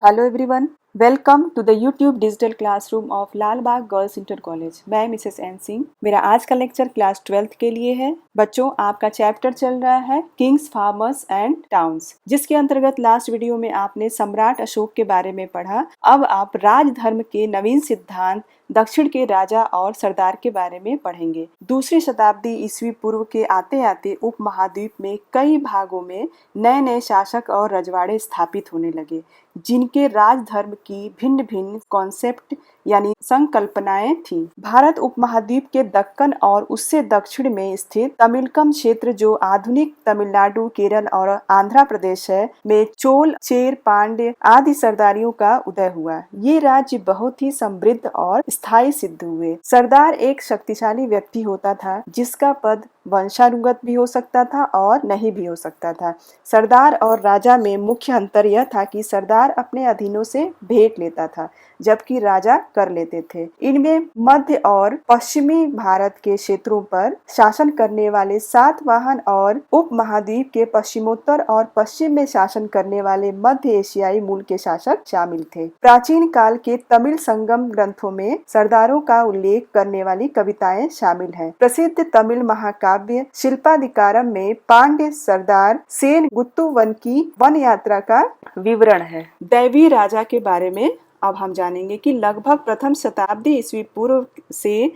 Hello everyone, welcome to the YouTube digital classroom of Lal Bagh girls inter college. मैं Mrs N Singh. मेरा आज का lecture class 12th के लिए है। बच्चों, आपका चैप्टर चल रहा है किंग्स, फार्मर्स एंड टाउन्स, जिसके अंतर्गत लास्ट वीडियो में आपने सम्राट अशोक के बारे में पढ़ा। अब आप राजधर्म के नवीन सिद्धांत, दक्षिण के राजा और सरदार के बारे में पढ़ेंगे। दूसरी शताब्दी ईस्वी पूर्व के आते आते उपमहाद्वीप में कई भागों में नए नए शासक और रजवाड़े स्थापित होने लगे, जिनके राजधर्म की भिन्न भिन्न कॉन्सेप्ट यानी संकल्पनाएं थीं। भारत उपमहाद्वीप के दक्कन और उससे दक्षिण में स्थित तमिलकम क्षेत्र, जो आधुनिक तमिलनाडु, केरल और आंध्र प्रदेश है, में चोल, चेर, पांड्य आदि सरदारियों का उदय हुआ। ये राज्य बहुत ही समृद्ध और स्थायी सिद्ध हुए। सरदार एक शक्तिशाली व्यक्ति होता था, जिसका पद वंशानुगत भी हो सकता था और नहीं भी हो सकता था। सरदार और राजा में मुख्य अंतर यह था कि सरदार अपने अधीनों से भेंट लेता था, जबकि राजा कर लेते थे। इनमें मध्य और पश्चिमी भारत के क्षेत्रों पर शासन करने वाले सातवाहन और उपमहाद्वीप के पश्चिमोत्तर और पश्चिम में शासन करने वाले मध्य एशियाई मूल के शासक शामिल थे। प्राचीन काल के तमिल संगम ग्रंथों में सरदारों का उल्लेख करने वाली कविताएं शामिल हैं। प्रसिद्ध तमिल महाकाव्य शिल्पाधिकारम में पांड्य सरदार सेन गुत्तुवन की वन यात्रा का विवरण है। दैवी राजा के बारे में अब हम जानेंगे कि लगभग प्रथम शताब्दी ईस्वी पूर्व से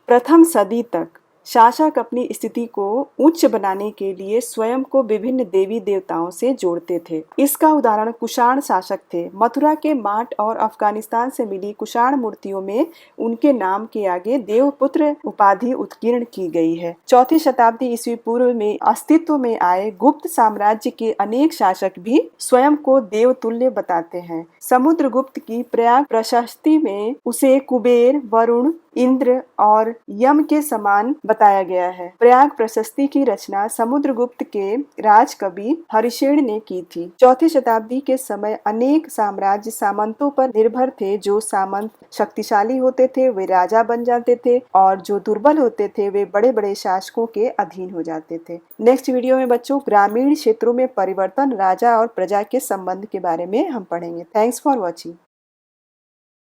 प्रथम सदी तक शासक अपनी स्थिति को उच्च बनाने के लिए स्वयं को विभिन्न देवी देवताओं से जोड़ते थे। इसका उदाहरण कुषाण शासक थे। मथुरा के माट और अफगानिस्तान से मिली कुषाण मूर्तियों में उनके नाम के आगे देवपुत्र उपाधि उत्कीर्ण की गई है। चौथी शताब्दी ईस्वी पूर्व में अस्तित्व में आए गुप्त साम्राज्य के अनेक शासक भी स्वयं को देवतुल्य बताते हैं। समुद्रगुप्त की प्रयाग प्रशस्ति में उसे कुबेर, वरुण, इंद्र और यम के समान बताया गया है। प्रयाग प्रशस्ति की रचना समुद्रगुप्त के राजकवि हरिशेन ने की थी। चौथी शताब्दी के समय अनेक साम्राज्य सामंतों पर निर्भर थे। जो सामंत शक्तिशाली होते थे वे राजा बन जाते थे, और जो दुर्बल होते थे वे बड़े बड़े शासकों के अधीन हो जाते थे। नेक्स्ट वीडियो में बच्चों ग्रामीण क्षेत्रों में परिवर्तन, राजा और प्रजा के संबंध के बारे में हम पढ़ेंगे। Thanks for watching.